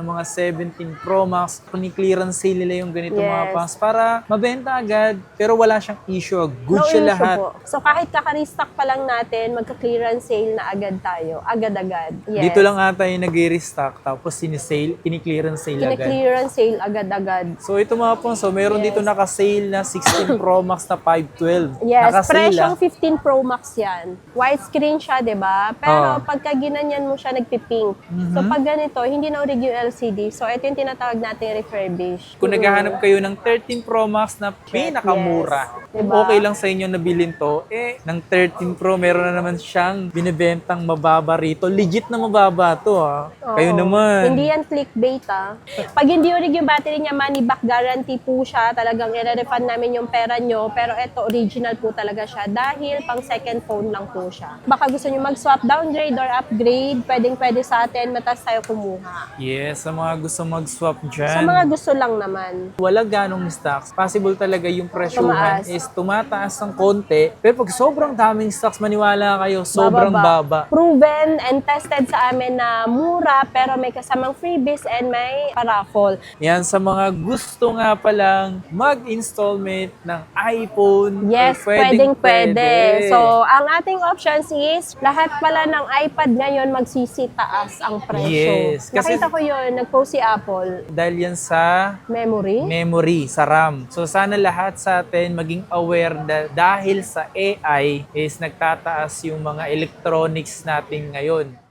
mga 17 Pro Max. Kuni-clearance sale nila yung ganito mga pangs para mabenta agad pero wala siyang issue. Good No siya issue lahat. po. So kahit kaka-restock pa lang natin, magka-clearance sale na agad tayo. Agad-agad. Yes. Dito lang ata yung nag-restock tapos sinisale, kini-clearance sale agad. Kine-clearance sale agad-agad. So ito mga pangs, so meron dito naka-sale na 16 Pro Max na 512. Yes, Naka-sale, presyong 15 Pro Max yan. Widescreen siya, di ba? Pero pagka ginanyan mo siya, nagpipink. So pag ganito, hindi na orig yung LCD. So ito yung tinatawag natin refurbish. Kung naghahanap kayo ng 13 Pro Max na pinakamura, Yes. Diba? okay lang sa inyo na bilhin to, ng 13 Pro, meron na naman siyang binibentang mababa rito. Legit na mababa to, ha? Kayo Oo. naman. Hindi yan clickbait, ah. Pag hindi orig yung battery niya, money back guarantee po siya. Talagang i-refund namin yung pera nyo. Pero ito, original po talaga siya. Dahil pang second phone lang po siya. Baka gusto nyo mag-swap, downgrade, or upgrade, pwedeng-pwede sa atin, matas tayo kumuha. Yes, sa mga gusto mag-swap dyan. Sa mga gusto lang naman. Wala ganong stocks. Possible talaga yung presyuhan Tumaas. is tumataas ng konti. Pero pag sobrang daming stocks, maniwala kayo, sobrang baba. Proven and tested sa amin na mura, pero may kasamang freebies and may paraffle. Yan, sa mga gusto nga palang mag-installment ng iPhone. Yes, pwedeng-pwede. So, ang ating options is, lahat pala ng iPad ngayon magsisitaas ang presyo. Yes, kasi- Nakita ko yun, nag-post si Apple. Dahil yan sa Memory? sa RAM. So sana lahat sa atin maging aware dahil sa AI is nagtataas yung mga electronics natin ngayon.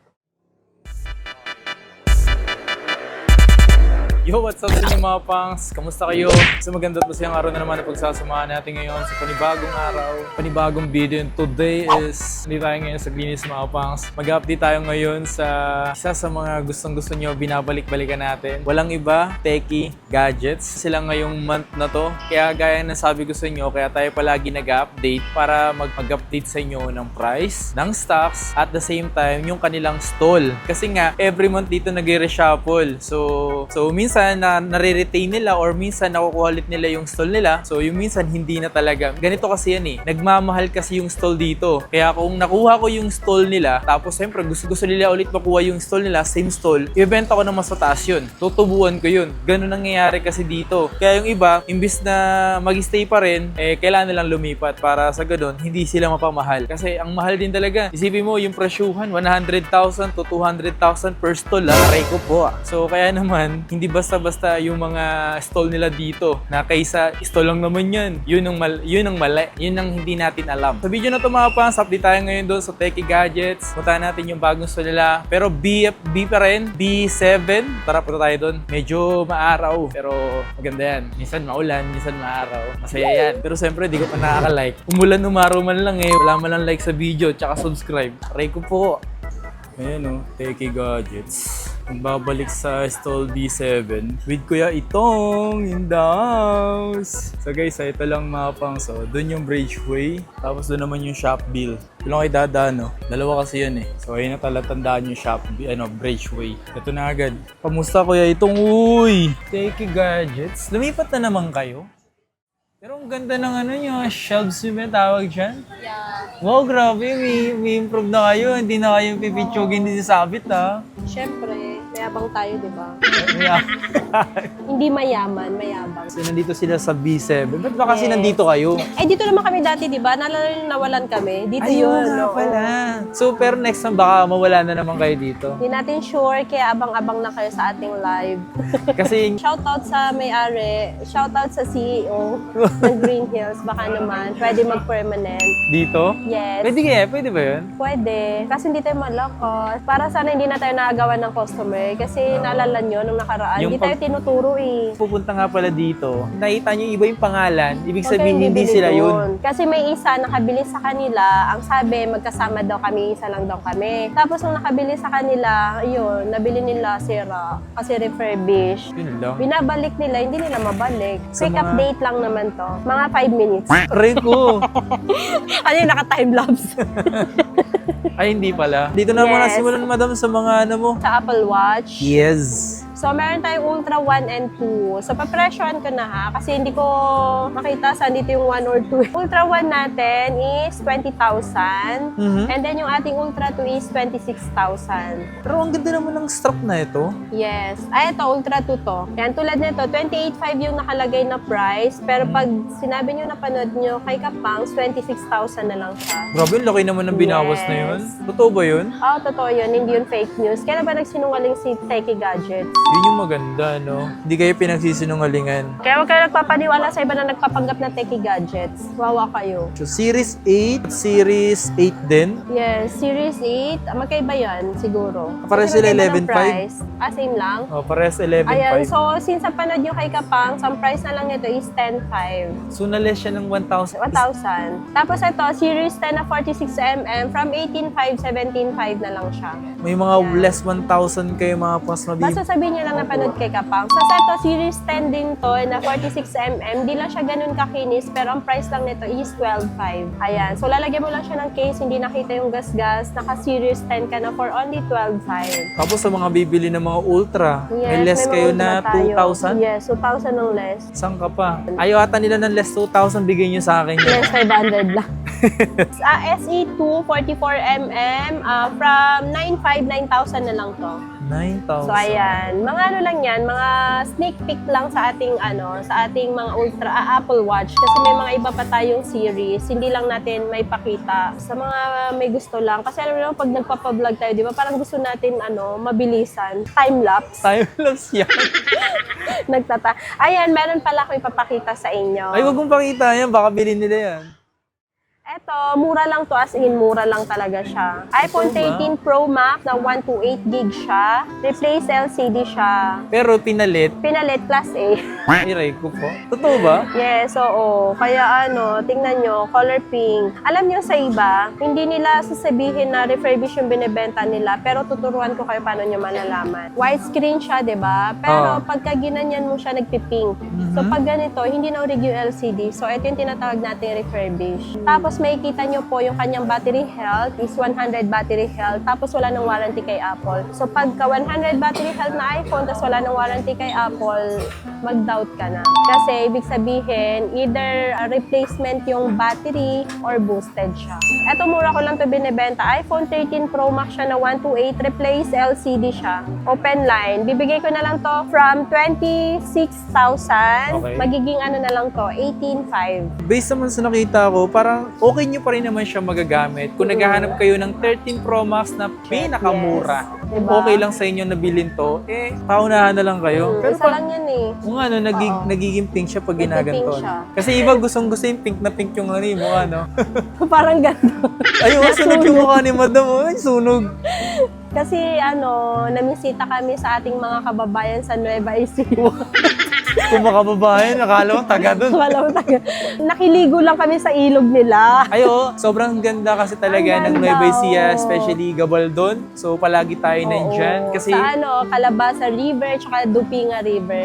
Yo, what's up sa inyo mga pangs? Kamusta kayo? So maganda at masayang araw na naman na pagsasamahan natin ngayon sa panibagong araw, panibagong video. And today is, hindi tayo ngayon sa Glinis mga pangs. Mag-update tayo ngayon sa isa sa mga gustong-gusto nyo binabalik-balikan natin. Walang iba, techie, gadgets. Sila ngayong month na to. Kaya gaya na sabi ko sa inyo, kaya tayo palagi nag-update para mag-update sa inyo ng price, ng stocks, at the same time yung kanilang stall. Kasi nga, every month dito nag-reshuffle. So minsan na nare-retain nila or minsan nakukuha ulit nila yung stall nila. So yung minsan hindi na talaga. Ganito kasi yan eh. Nagmamahal kasi yung stall dito. Kaya kung nakuha ko yung stall nila, tapos siyempre gusto nila ulit makuha yung stall nila, same stall, ibebenta ko na mas mataas yun. Tutubuan ko yun. Ganun nangyayari kasi dito. Kaya yung iba, imbis na mag-stay pa rin, kailangan nilang lumipat para sa ganun, hindi sila mapamahal. Kasi ang mahal din talaga. Isipin mo yung presyuhan, 100,000 to 200,000 per stall. Aray ko po. So kaya naman, hindi basta-basta yung mga stall nila dito na kaysa stall lang naman yan. Yun ang mali. Yun ang hindi natin alam. Sa video na ito mga pans, update tayo ngayon doon sa Techie Gadgets. Punta natin yung bagong stall nila. Pero B pa rin. B7. Tara, punta tayo doon. Medyo maaraw. Pero maganda yan. Minsan maulan, minsan maaraw. Masaya yan. Pero siyempre, di ko pa nakaka-like. Umulan, umaraw man lang wala man lang like sa video, tsaka subscribe. Aray ko po. Ayan Techie Gadgets. Magbabalik sa stall B7 with Kuya Itong in the house. So guys, ito lang mga pangs. Doon yung Bridgeway. Tapos doon naman yung Shopville. Ito lang kayo dadaan, Dalawa kasi yun So ayun na talaga tandaan yung Bridgeway. Ito na agad. Kamusta Kuya Itong? Uy! Techie Gadgets. Lumipat na naman kayo? Pero ang ganda ng nyo, shelves yung tawag dyan. Yeah. Wow, grabe. May improve na kayo. Hindi na kayo pipitsugin din sa sabit, Siyempre, mayabang tayo, di ba? Yeah. Hindi mayabang. So, nandito sila sa B7. Ba't ba kasi nandito kayo? Dito naman kami dati, di ba? Naalala nyo nawalan kami. Dito Ayun yun. nga pala. So, pero next time baka mawala na naman kayo dito. Hindi natin sure, kaya abang-abang na kayo sa ating live. Kasi, Shoutout sa may-ari, shoutout sa CEO ng Green Hills. Baka naman, pwede mag-permanent. dito? Yes. Pwede ba yun? Pwede. Kasi hindi tayo malakot. Para sana hindi na tayo nakagawa ng customer. Kasi naalala nyo, nung nakaraan, Yung hindi tayo tinuturo Pupunta nga pala dito. Nakita nyo iba yung pangalan. Ibig Huwag sabihin, kayong hindi bibili sila yun. doon. Kasi may isa nakabili sa kanila, ang sabi, magkasama daw kami, isa lang daw kami. Tapos nung nakabili sa kanila, ayun, nabili nila sira kasi refurbish. Yun lang. Binabalik nila, hindi nila mabalik. Sa Quick mga- update lang naman to. Mga 5 minutes. Rico! Ano yung naka-timelapse? Ay, hindi pala. Dito na muna Yes. simulan, madam, sa mga ano mo. Sa Apple Watch. Yes. So, meron tayong Ultra 1 and 2. So, papresyohan ko na ha, kasi hindi ko makita saan dito yung 1 or 2. Ultra 1 natin is 20,000. And then, yung ating Ultra 2 is 26,000. Pero ang ganda naman ng strap na ito. Yes. Ay, ito, Ultra 2 to. Yan, tulad nito, 28,500 yung nakalagay na price. Pero pag sinabi nyo na panood nyo kay Kapangs, 26,000 na lang siya. Grabe, ang laki naman ng binawas na yun. Totoo ba yun? Oo, totoo yun. Hindi yun fake news. Kaya ba nagsinungaling si Techie Gadgets? Yun yung maganda, no? Hindi kayo pinagsisinungalingan. Kaya huwag kayo nagpapaniwala sa iba na nagpapanggap na Techie Gadgets. Wawa kayo. So, Series 8, Series 8 din. Yes, Series 8. Magkaiba yan, siguro. Parehas Kasi sila magkaiba ng 11,500? price. Same lang? Oh, parehas 11.5. Ayan, so since sa panood nyo kay Kapangs, ang price na lang nito is 10,500. So, na-less siya ng 1,000. 1,000. Tapos ito, Series 10 na 46mm, from 18,500, 17,500 na lang siya. May mga less 1,000 kayo mga pas mabibili. Basta sabihin nyo lang napanood kay Kapang. Sa ito, Series 10 din to na 46mm. Di lang siya ganun kakinis, pero ang price lang nito is 12,500. Ayan. So, lalagyan mo lang siya ng case, hindi nakita yung gas-gas. Naka-Series 10 ka na for only 12,500. Tapos sa mga bibili ng mga ultra, may less may kayo mga na ultra tayo. 2,000? Yes, 2,000 ng less. Saan ka pa? Ayaw ata nila ng less 2,000, bigay nyo sa akin. Less 500 lang. SE2 44mm, from 9,500, 9,000 na lang to. 9,000. So ayan, mga ano lang yan, mga sneak peek lang sa ating sa ating mga ultra Apple Watch kasi may mga iba pa tayong series, hindi lang natin may pakita sa mga may gusto lang. Kasi alam mo pag nagpapa-vlog tayo, di ba? Parang gusto natin mabilisan, time lapse. Time lapse yan. Ayan, meron pala ako ipapakita sa inyo. Ay, wag mong pakita yan, baka bilhin nila yan. Eto, mura lang to, as in mura lang talaga siya. iPhone 13 Pro Max na 128 gig siya. Replace LCD siya. Pero pinalit. Pinalit Class A. Iray ko po. Totoo ba? Yes, oo. Kaya tingnan nyo, color pink. Alam nyo sa iba, hindi nila sasabihin na refurbish yung binibenta nila, pero tuturuan ko kayo paano nyo malalaman. Widescreen siya, di ba? Pero pagka ginanyan mo siya, nagpipink. So pag ganito, hindi na orig yung LCD. So ito yung tinatawag natin refurbish. Tapos makikita nyo po yung kanyang battery health is 100 battery health. Tapos wala ng warranty kay Apple. So pagka 100 battery health na iPhone, tapos wala ng warranty kay Apple, mag-doubt ka na. Kasi ibig sabihin, either a replacement yung battery or boosted siya. Eto, mura ko lang to binibenta. iPhone 13 Pro Max siya na 128, replace LCD siya. Open line. Bibigay ko na lang to from 26,000. Okay. Magiging na lang to, 18,500. Based naman sa nakita ko, parang okay nyo pa rin naman siya magagamit. Kung naghahanap kayo ng 13 Pro Max na pinakamura, Yes. kung Diba? okay lang sa inyo na bilhin to, paunahan na lang kayo. Pero Isa lang yan eh. kung nagiging pink siya pag Nagpipink ginaganto. siya. Kasi iba gustong-gusto yung pink yung mukha, no? Parang gano'n. Ay, sunog yung mukha ni Madam. Ay, sunog. Kasi namisita kami sa ating mga kababayan sa Nueva Ecija. Kung makababayan, nakala mo taga doon. Nakiligo lang kami sa ilog nila. Ayo, sobrang ganda kasi talaga Ang ng ganda, Nueva Ecija, oo. especially Gabaldon. So, palagi tayo nandyan. Kasi, Sa Calabasa River, tsaka Dupinga River.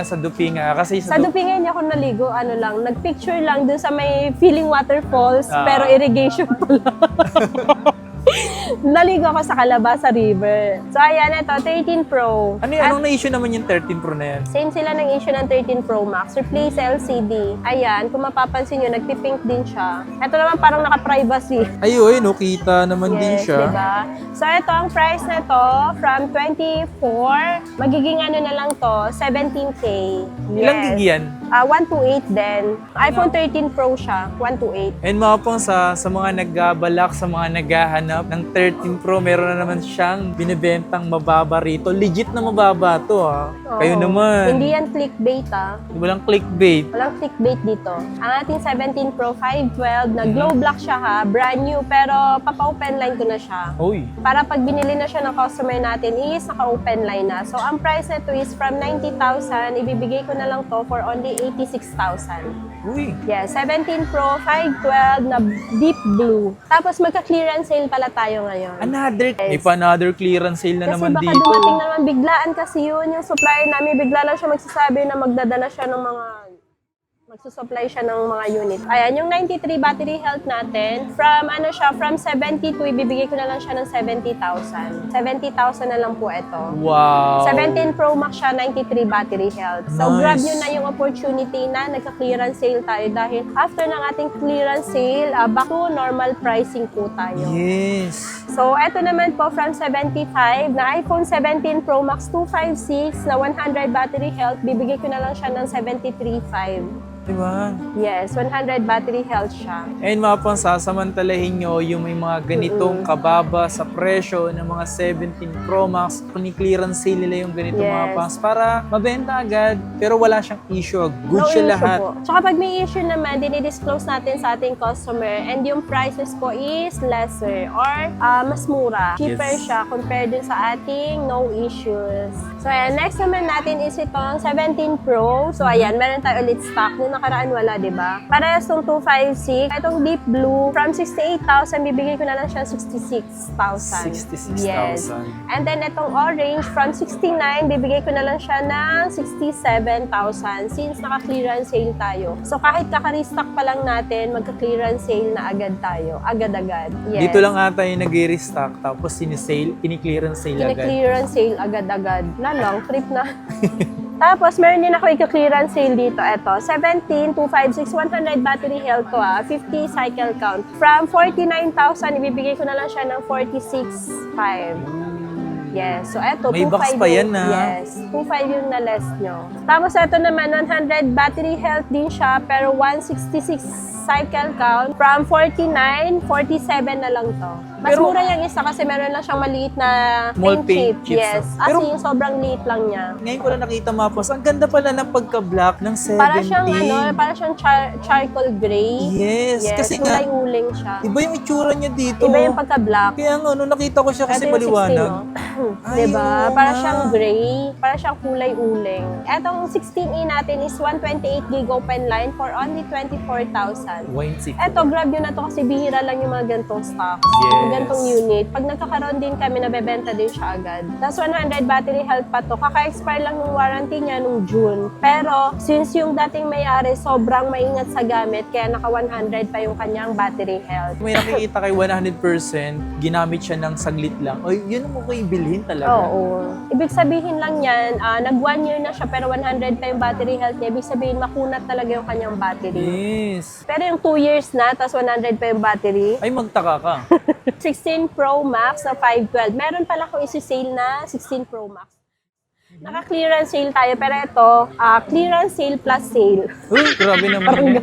Sa Dupinga. Kasi Sa Dupinga hindi ako naligo, nagpicture lang dun sa may feeling waterfalls, pero irrigation pala. Naligo ako sa Calabasa River. So ayan, ito, 13 Pro. Anong na-issue naman yung 13 Pro na yan? Same sila ng issue ng 13 Pro Max. Replace LCD. Ayan, kung mapapansin nyo, nagpipink din siya. Ito naman parang naka-privacy. Ayun, kita naman din Yes, siya. diba? So ito, ang price na to, from 24, magiging na lang to, 17K. Ilang gig yan? 128 din. iPhone 13 Pro siya, 128. And mga pong sa mga nagbabalak, sa mga naghahanap ng 13 Pro, meron na naman siyang binibentang mababa rito. Legit na mababa to ha. Kayo Oo. naman. Hindi yan clickbait Walang clickbait. Walang clickbait dito. Ang ating 17 Pro 512 na glow black siya brand new, pero papa-open line ko na siya. Uy. Para pag binili na siya ng customer natin, is naka-open line na. So, ang price nito is from 90,000, ibibigay ko na lang to for only 86,000. Uy. Yeah, 17 Pro 512 na deep blue. Tapos magka-clearance sale pala tayo ngayon. May pa-another clearance sale na Kasi naman baka dito. dumating na naman biglaan kasi yun. Yung supplier namin, bigla lang siya magsasabi na magdadala siya ng mga Magsusupply siya ng mga unit. Ayan, yung 93 battery health natin, from 72, ibibigay ko na lang siya ng 70,000. 70,000 na lang po ito. Wow. 17 Pro Max siya, 93 battery health. So, Nice. grab nyo na yung opportunity na nagka-clearance sale tayo dahil after ng ating clearance sale, back to normal pricing po tayo. Yes. So, eto naman po from 75 na iPhone 17 Pro Max 256 na 100 battery health, bibigay ko na lang siya ng 73,500. Diba? Yes, 100 battery health siya. And mga pang sasamantalahin nyo yung may mga ganitong kababa sa presyo ng mga 17 Pro Max. Kung clearance sale nila yung ganito mga Yes. pangs para mabenta agad pero wala siyang issue. Good siya issue lahat. po. Tsaka pag may issue naman, dinidisclose natin sa ating customer and yung prices po is lesser or mas mura. Cheaper Yes. siya compared dun sa ating no issues. So ayan, next naman natin is itong 17 Pro. So ayan, meron tayo ulit stock. Nung nakaraan wala, di ba? Parehas tong 256. Itong deep blue, from 68,000, bibigay ko na lang siya 66,000. 66,000. Yes. And then itong orange, from 69, bibigay ko na lang siya ng 67,000 since naka-clearance sale tayo. So kahit kaka-restock pa lang natin, magka-clearance sale na agad tayo. Agad-agad. Yes. Dito lang ata yung nag-restock tapos sinisale, kini-clearance sale agad. Kini-clearance sale agad-agad. Long trip na. Tapos, meron din ako i-clearance sale dito. Ito, 17, 256, 100 battery health to 50 cycle count. From 49,000, ibibigay ko na lang siya ng 46,500. Yes. So, eto, May 2.5 box pa yan, yung- ah. Yes. 2.5 yung na-less nyo. Tapos, eto naman, 100 battery health din siya, pero 166 cycle count. From 49, 47 na lang to. Mas Pero- mura yung isa kasi meron lang siyang maliit na Small paint chip. paint chips, Yes. ah. As Pero- in, sobrang liit lang niya. Ngayon ko lang nakita mga boss, ang ganda pala ng pagka-black ng 17. Para siyang charcoal gray. Yes, kasi nga, kulay uling siya. iba yung itsura niya dito. Iba yung pagka-black. Kaya nga, nakita ko siya kasi Ito yung 16, maliwanag. no? Ay, diba? oo Para nga. siyang gray. Para siyang kulay uling. Etong 16E natin is 128 gig open line for only 24,000. Wine sick. Eto, grab nyo na to kasi bihira lang yung mga gantong stocks. Yes. Yung gantong unit. Pag nagkakaroon din kami, nabebenta din siya agad. Tapos 100 battery health pa to. Kaka-expire lang ng warranty niya nung June. Pero, since yung dating may-ari sobrang maingat sa gamit, kaya naka 100 pa yung kanyang battery health. May nakikita kay 100%, ginamit siya ng saglit lang. Oy, yun ang okay bilhin talaga. Oo. Ibig sabihin lang yan, nag 1 year na siya pero 100 pa yung battery health niya. Ibig sabihin, makunat talaga yung kanyang battery. Yes. Pero yung 2 years na, tapos 100 pa yung battery, Ay, magtaka ka. 16 Pro Max na 512. Meron pala akong isi-sale na 16 Pro Max. Naka-clearance sale tayo, pero ito, clearance sale plus sale. Uy, grabe naman.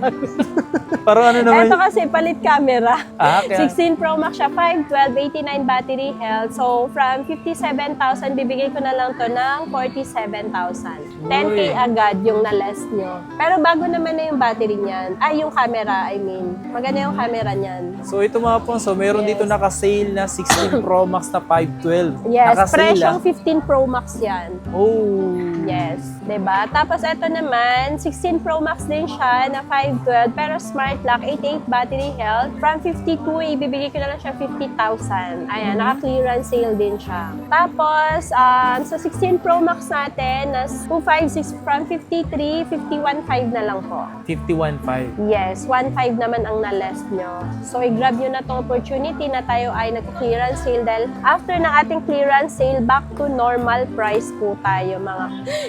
Parang ano naman. Ito kasi palit camera. Kaya, 16 Pro Max siya, 512, 89 battery health. So, from 57,000, bibigay ko na lang to ng 47,000. 10K agad yung na-less nyo. Pero bago naman na yung battery niyan. Ay, yung camera, I mean. Maganda yung camera niyan. so ito mga pong, so meron Yes. dito naka-sale na 16 Pro Max na 512. Yes, Naka-sale, presyong 15 Pro Max yan. Oh. Yes, 'di ba? Tapos ito naman, 16 Pro Max din siya na 512 pero smart lock, 88 battery health. From 52, ibibigay ko na lang siya 50,000. Ayan, naka-clearance sale din siya. Tapos, sa 16 Pro Max natin, na 256 from 53, 51.5 na lang po. 51.5. Yes, 1.5 naman ang na-less nyo. So, i-grab nyo na itong opportunity na tayo ay nag-clearance sale dahil after ng ating clearance sale, back to normal price po tayo mga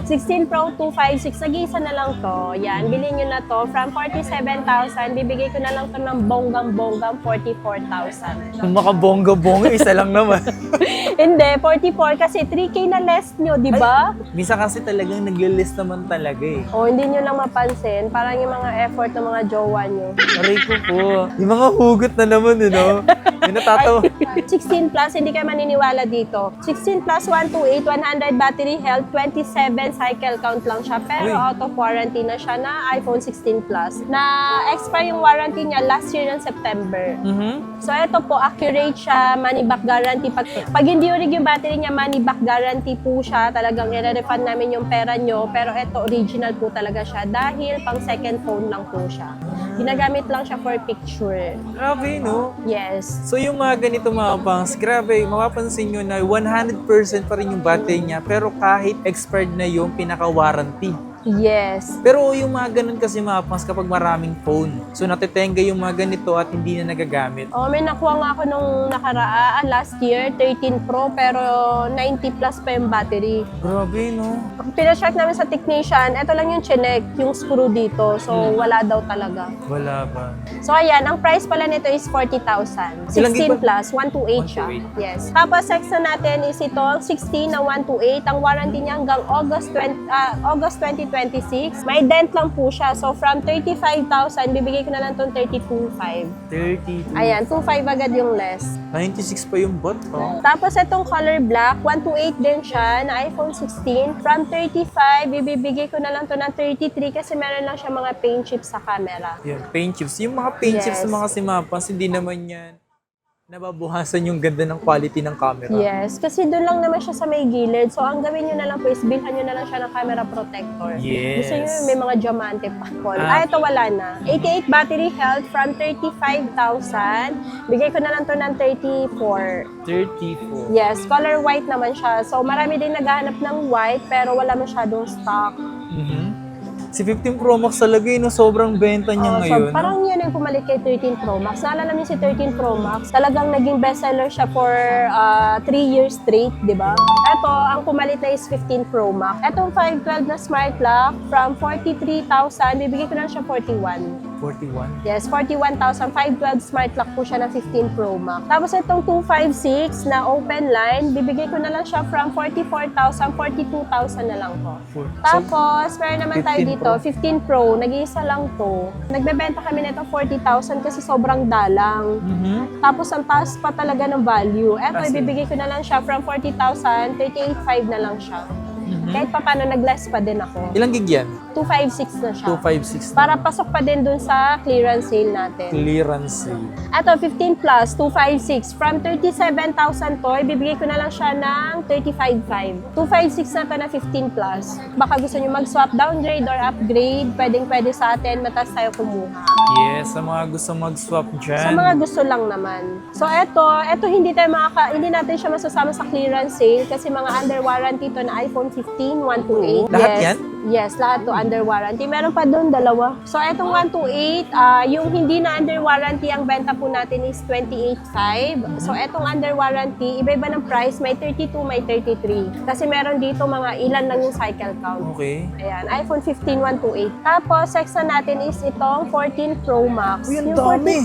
16 Pro 256. Nag-iisa na lang to. Yan, bilhin nyo na to. From 47,000, bibigay ko na lang to ng bonggang-bonggang 44,000. Kung makabongga-bongga, isa lang naman. Hindi, 44 kasi 3K na less nyo, di ba? Minsan kasi talagang nag-list naman talaga eh. O, hindi nyo lang mapansin. Parang yung mga effort ng mga jowa nyo. Aray ko po. Yung mga hugot na naman, Yung natatawa. 16 plus, hindi kayo maniniwala dito. 16 plus 128, 100 battery health, 27 cycle count lang siya. Pero Uy. out of warranty na siya na iPhone 16 Plus. Na-expire yung warranty niya last year ng September. So, ito po, accurate siya, money back guarantee. Pag hindi urig yung battery niya, money back guarantee po siya. Talagang i-refund namin yung pera nyo. Pero ito, original po talaga siya dahil pang second phone lang po siya. Ginagamit lang siya for picture. Grabe, no? Yes. So yung mga ganito mga pangs, grabe, mapapansin nyo na 100% pa rin yung battery niya pero kahit expired na yung pinaka-warranty. Yes. Pero yung mga ganun kasi mapangs kapag maraming phone. So natitenga yung mga ganito at hindi na nagagamit. Oh, may nakuha nga ako nung last year, 13 Pro, pero 90 plus pa yung battery. Grabe, no? Pina-check namin sa technician, ito lang yung chinek, yung screw dito. So, wala daw talaga. Wala ba? So, ayan, ang price pala nito is 40,000. Ilang gig 16 ba? plus, 128 siya. 128. Yes. Tapos, next na natin is ito, ang 16 na 128. Ang warranty niya hanggang August 2026. May dent lang po siya. So, from 35,000, bibigay ko na lang itong 32,500. 32. Ayan, 2,500 agad yung less. 96 pa yung bot, oh. Tapos itong color black, 128 din siya na iPhone 16. From 35, ibibigay ko na lang to ng 33 kasi meron lang siya mga paint chips sa camera. Yan, paint chips. Yung mga paint chips Yes. ng mga simapas, hindi naman yan nababuhasan yung ganda ng quality ng camera. Yes, kasi doon lang naman siya sa may gilid. So, ang gawin nyo na lang po is bilhan nyo na lang siya ng camera protector. Yes. Gusto nyo may mga diamante pa. Ah. Ito wala na. 88 battery health from 35,000. Bigay ko na lang to ng 34. 34. Yes, color white naman siya. So, marami din naghahanap ng white pero wala masyadong stock. Mhm. Si 15 Pro Max talaga yun, no? Sobrang benta niya So, ngayon. parang yun yung pumalit kay 13 Pro Max. Naalala niyo si 13 Pro Max, talagang naging bestseller siya for 3 years straight, di ba? Ito, ang pumalit na is 15 Pro Max. Etong 512 na smart lock, from 43,000, bibigay ko na siya 41. 41. Yes, 41,000. 512 smart lock po siya ng 15 Pro Max. Tapos itong 256 na open line, bibigay ko na lang siya from 44,000, 42,000 na lang po. Tapos, meron naman tayo 15 dito, 15 Pro, nag-iisa lang to. Nagbebenta kami nito 40,000 kasi sobrang dalang. Mhm. Tapos, ang taas pa talaga ng value. Eto, Kasi- ibibigay ko na lang siya from 40,000, 38,500 na lang siya. Mhm. Kahit pa paano, nag-less pa din ako. Ilang gig yan? 256 na siya. 256. Para pasok pa din dun sa clearance sale natin. Clearance sale. Ato, 15 plus, 256. From 37,000 to, ibibigay ko na lang siya ng 35,500. 256 na to na 15 plus. Baka gusto nyo mag-swap, downgrade or upgrade, pwedeng-pwede sa atin, mataas tayo kumuha. Yes, sa mga gusto mag-swap dyan. Sa mga gusto lang naman. So, eto hindi hindi natin siya masasama sa clearance sale kasi mga under warranty to na iPhone 15, 128. Lahat yes. yan? Yes, lahat to under warranty. Meron pa doon, dalawa. So, etong 128, yung hindi na under warranty, ang benta po natin is 28,500. So, etong under warranty, iba-iba ng price. May 32, may 33. Kasi meron dito mga ilan lang yung cycle count. Okay. Ayan, iPhone 15, 128. Tapos, next na natin is itong 14 Pro Max. Uy, ang Yung dami!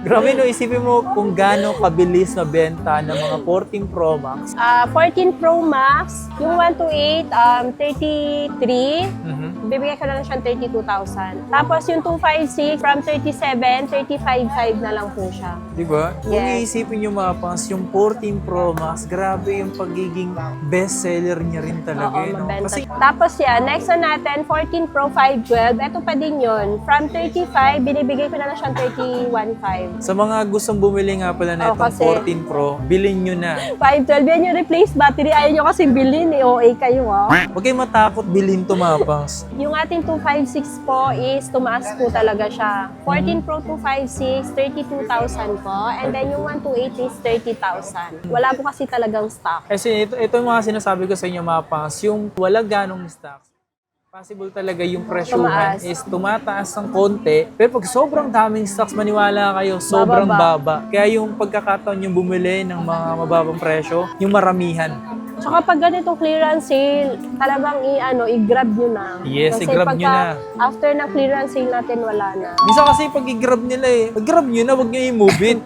Grabe, no? Isipin mo kung gaano kabilis na benta ng mga 14 Pro Max. 14 Pro Max, yung 128, 33. Mhm. Bibigyan ko na lang siyang 32,000. Tapos yung 256, from 37, 35,500 na lang po siya. Diba? Kung Yes. iisipin nyo mga pangs, yung 14 Pro Max, grabe yung pagiging bestseller niya rin talaga. Oo, no? mabenta. Kasi, Tapos yan, next na natin, 14 Pro 512. Ito pa din yun. From 35, binibigay ko na lang siyang 31,500. sa mga gustong bumili nga pala na Oo, itong kasi- 14 Pro, bilhin nyo na. 512, yan yung replace battery. Ayaw nyo kasi bilhin eh. OA kayo ah. Huwag kayong matakot bilhin to mga pangs. Yung ating 256 po is tumaas po talaga siya. 14 Pro 256, 32,000 po. And then yung 128 is 30,000. Wala po kasi talagang stock. Kasi ito yung mga sinasabi ko sa inyo mga pangs, yung wala ganong stocks. Possible talaga yung presyuhan Tumaas. is tumataas ng konti. Pero pag sobrang daming stocks, maniwala kayo, sobrang Bababa. baba. Kaya yung pagkakataon yung bumili ng mga mababang presyo, yung maramihan. Tsaka pag ganitong clearance sale, talagang i-grab nyo na. Yes, Kasi i-grab nyo na. After ng clearance sale natin, wala na. Minsan kasi pag i-grab nila pag-grab nyo na, wag nyo i-move it.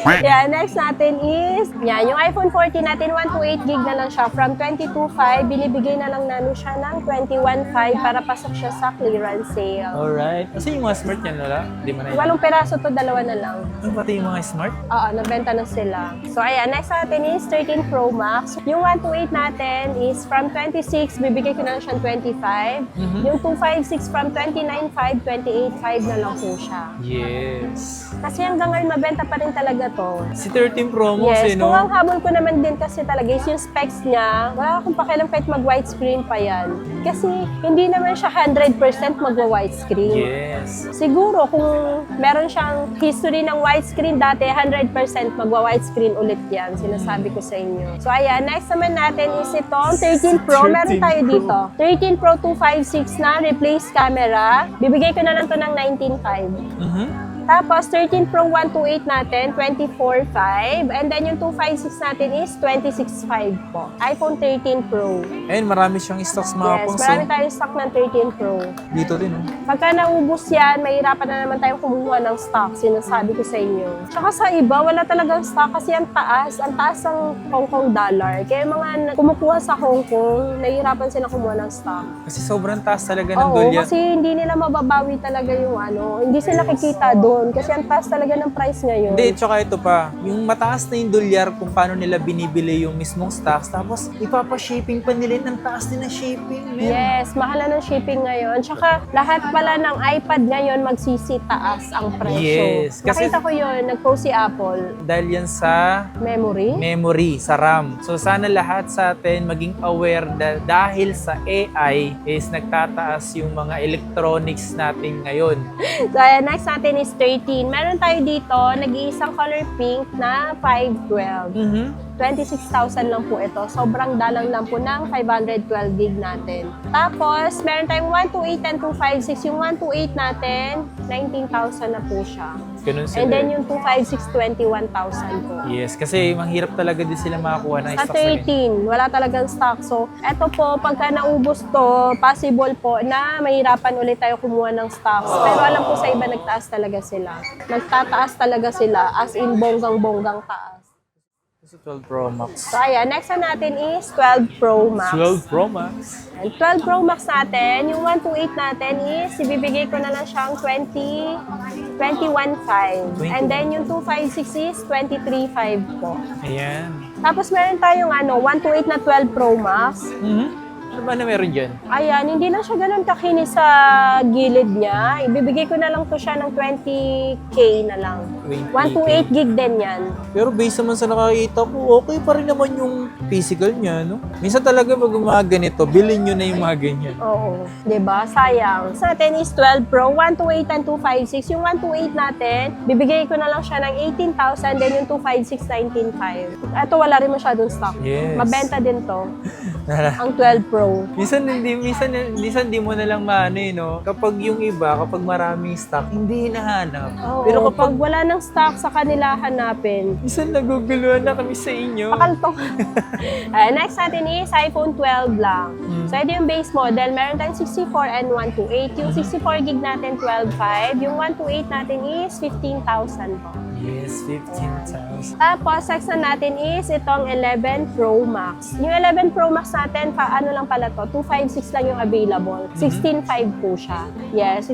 Yeah, next natin is, yan, yung iPhone 14 natin, 128 gig na lang siya. From 22,500, binibigay na lang namin siya ng 21,500 para pasok siya sa clearance sale. Alright. Kasi yung mga smart yan, wala? Di mo na yun. 8 peraso to, 2 na lang. Yung pati yung mga smart? Oo, nabenta na sila. So, ayan, next natin is 13 Pro Max. Yung 128 natin is from 26, bibigay ko na lang siyang 25. Mhm. Yung 256 from 29,500, 28,500 na lang po siya. Yes. Kasi hanggang ngayon, mabenta pa rin talaga to. Si 13 Pro Max, Yes, no? kung ang habol ko naman din kasi talaga is yung specs niya, wala akong pakialam kahit mag-widescreen pa yan. Kasi hindi naman siya 100% magwa-widescreen. Yes. Siguro kung meron siyang history ng widescreen dati, 100% magwa-widescreen ulit yan. Sinasabi ko sa inyo. So ayan, next naman natin natin is itong 13 Pro. 13 Meron tayo Pro. dito. 13 Pro 256 na replace camera. Bibigay ko na lang to ng 19.5. Tapos, 13 Pro 128 natin, 24.5. And then, yung 256 natin is 26.5 po. iPhone 13 Pro. Ayun, marami siyang stocks mga Yes, pong. marami tayong stock ng 13 Pro. Dito din, oh. Pagka naubos yan, mahirapan na naman tayong kumuha ng stock. Sinasabi ko sa inyo. Tsaka sa iba, wala talagang stock kasi ang taas. Ang taas ng Hong Kong dollar. Kaya mga kumukuha sa Hong Kong, nahihirapan sila kumuha ng stock. Kasi sobrang taas talaga ng Oo, dolyar. kasi hindi nila mababawi talaga yung ano. Hindi sila kikita doon. Kasi ang taas talaga ng price ngayon. Hindi, tsaka ito pa, yung mataas na yung dolyar kung paano nila binibili yung mismong stocks, tapos ipapa-shipping pa nila ng taas din ng shipping. Man. Yes, mahal na ng shipping ngayon. Tsaka lahat pala ng iPad ngayon magsisitaas ang presyo. Yes, kasi- Nakita ko yun, nag-post si Apple. Dahil yan sa memory, sa RAM. So sana lahat sa atin maging aware dahil sa AI is nagtataas yung mga electronics natin ngayon. So, next natin is 13. Meron tayo dito, nag-iisang color pink na 512. 26,000 lang po ito. Sobrang dalang lang po ng 512 gig natin. Tapos, meron tayong 128 and 256. Yung 128 natin, 19,000 na po siya. Ganun sila. And then yung 256, 21,000 po. Yes, kasi manghirap talaga din sila makakuha ng Sa stocks na ganyan. 13, wala talagang stock. So, eto po, pagka naubos to, possible po na mahirapan ulit tayo kumuha ng stocks. Pero alam ko sa iba, nagtaas talaga sila. Nagtataas talaga sila, as in bonggang-bonggang taas. Ito 12 Pro Max. So, ayan, next na natin is 12 Pro Max. 12 Pro Max. And 12 Pro Max natin, yung 128 natin is, ibibigay ko na lang siyang 21.5. And then yung 256 is 23.5 po. Ayan. Tapos meron tayong 128 na 12 Pro Max. Ano ba na meron dyan? Ayan, hindi na siya ganun kakinis sa gilid niya. Ibibigay ko na lang to siya ng 20K na lang. 128 gig din yan. Pero based naman sa nakakita ko, okay pa rin naman yung physical niya, no? Minsan talaga pag mga ganito, bilhin nyo na yung mga ganyan. Oo. 'Di ba? Sayang. Sa atin is 12 Pro, 128 and 256. Yung 128 natin, bibigay ko na lang siya ng 18,000, then yung 256, 19,500. Ito wala rin masyadong stock. Yes. Mabenta din to. Ang 12 Pro. minsan hindi mo na lang maano eh, no? Kapag yung iba, kapag maraming stock, hindi hinahanap. Oo, Pero pag kapag wala ng stock sa kanila hanapin. minsan naguguluhan na kami sa inyo. Pakaltong. Next natin is iPhone 12 lang. So, ito yung base model. Meron tayong 64 and 128. Yung 64 gig natin, 12.5. Yung 128 natin is 15,000 po. Yes, 15,000. Tapos, next na natin is itong 11 Pro Max. Yung 11 Pro Max natin, ano lang pala to, 256 lang yung available. 16.5 po siya. Yes,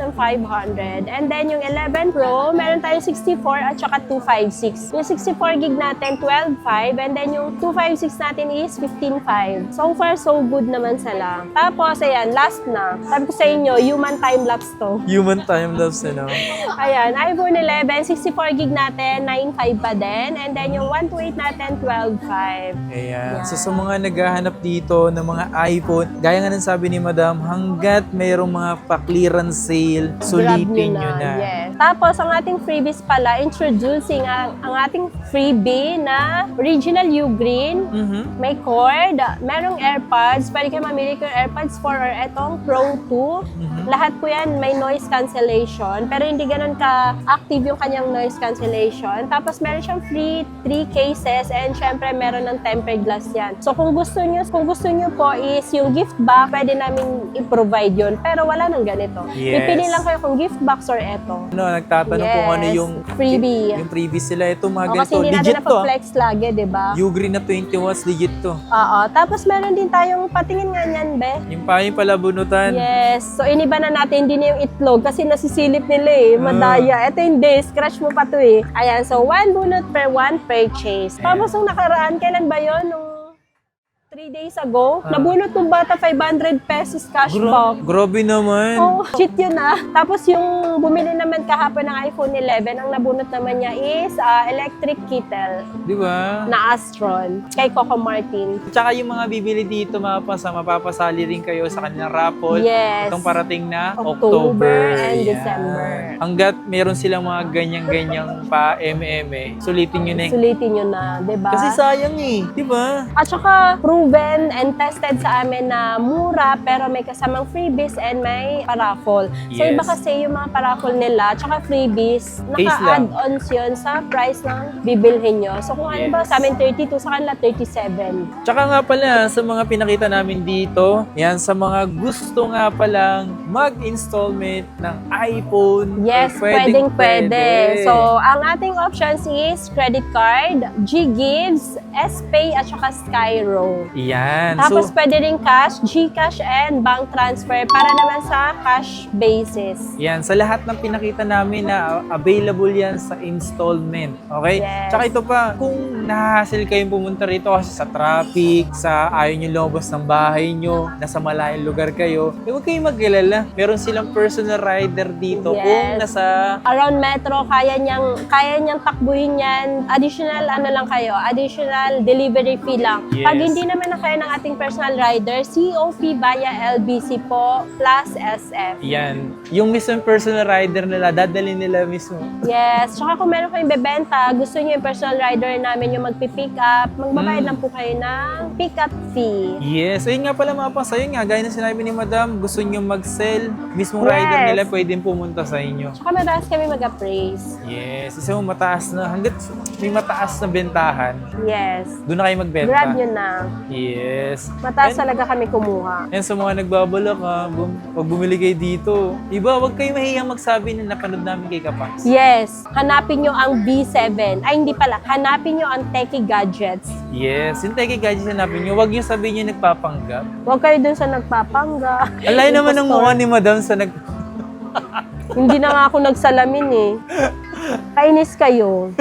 16,500. And then yung 11 Pro, meron tayong 64 at saka 256. Yung 64 gig natin, 12.5. And then yung 256 natin is 15.5. So far, so good naman sila. Tapos, ayan, last na. Sabi ko sa inyo, human time-lapse to. Human time-lapse na, no? Ayan, iPhone 11, 64 gig natin, 9.5 pa din. And then yung 128 natin, 12.5. Ayan. So sa mga naghahanap dito ng mga iPhone, gaya nga ng sabi ni Madam, hanggat mayroong mga pa-clearance sale, sulitin nyo na. Yes. Tapos ang ating freebies pala, introducing ang ating freebie na original U-Green. May cord, merong AirPods, pwede kayo mamili kung AirPods 4 or etong Pro 2. Lahat po yan may noise cancellation, pero hindi ganun ka-active yung kanyang noise cancellation. Tapos meron siyang free 3 cases and syempre meron ng tempered glass yan. So kung gusto nyo po is yung gift box, pwede namin i-provide yun. Pero wala nang ganito. Yes. Pipili lang kayo kung gift box or eto. Ano, nagtatanong kung ano Yes, yung freebie. Yung freebie sila. Ito mga O, ganito. kasi hindi natin Legit to. napag-flex lagi, di ba? U-Green na 20 watts, legit to. Oo. Tapos meron din tayong patingin nga niyan, be. Yung pala bunutan. Yes. So, iniba na natin din yung itlog kasi nasisilip nila eh. Madaya. Ito hindi. Scratch mo pa to eh. Ayan. So, 1 bunot per 1 purchase. Tapos, nung nakaraan, kailan ba yun? Nung 3 days ago, nabunot ng bata 500 pesos cashback. Grabe naman. Oh, shit yun ah. Tapos yung ang bumili naman kahapon ng iPhone 11, ang nabunot naman niya is electric kettle Di ba? na Astron kay Coco Martin. Tsaka yung mga bibili dito, mapapasali rin kayo sa kanilang raffle. Yes. Itong parating na October and Yan. December. Hanggat meron silang mga ganyang-ganyang pa MM, sulitin nyo na eh. Sulitin nyo na, di ba? Kasi sayang eh, di ba? At saka, proven and tested sa amin na mura pero may kasamang freebies and may paraffle. So, Yes. iba kasi yung mga paraffle nila, tsaka freebies, Case lang. naka-add-ons yun sa price ng bibilhin nyo. So, kung ano ba, Yes. sa amin 32, sa kanila 37. Tsaka nga pala, sa mga pinakita namin dito, yan, sa mga gusto nga palang mag-installment ng iPhone. Yes, pwedeng-pwede. So, ang ating options is credit card, G-Gives, S-Pay, at saka Skyro. Yan. Tapos So, pwede rin cash, GCash, and bank transfer para naman sa cash basis. yan, sa lahat ng pinakita namin na available yan sa installment. Okay? Yes. Tsaka ito pa, kung nahahassle kayong pumunta rito kasi sa traffic, sa ayaw nyo lumabas ng bahay nyo, nasa malayong lugar kayo, huwag kayong mag-alala. Meron silang personal rider dito Yes. kung nasa Around Metro, kaya niyang takbuhin yan. Additional additional delivery fee lang. Yes. Pag hindi naman na kaya ng ating personal rider, COP via LBC po plus SF. yan. Yung mismo personal rider nila, dadalhin nila mismo. Yes. Tsaka kung meron kayong bebenta, gusto niyo yung personal rider namin yung magpipick up, magbabayad lang po kayo ng pick up fee. Yes. Ayun nga pala mga pang, sa'yo nga, gaya na sinabi ni Madam, gusto nyo mag-sell, mismong rider Yes. nila pwedeng pumunta sa inyo. Tsaka madalas kami mag-appraise. Yes. Isa mo mataas na, hanggat may mataas na bentahan, Yes. doon na kayo magbenta. Grab nyo na. Yes. Mataas talaga kami kumuha. Yan sa mga nagbabalak ha, pag bumili kayo dito, iba, wag kayo mahiyang magsabi na napanood namin kay Kapax. Yes, hanapin nyo ang B7. Ay, hindi pala. Hanapin nyo ang Techie Gadgets. Yes. Yung Techie Gadgets hanapin nyo, wag nyo sabihin nyo nagpapanggap. Huwag kayo dun sa nagpapangga. Alay naman ng mukha ni Madam sa Hindi na nga ako nagsalamin eh. Kainis kayo.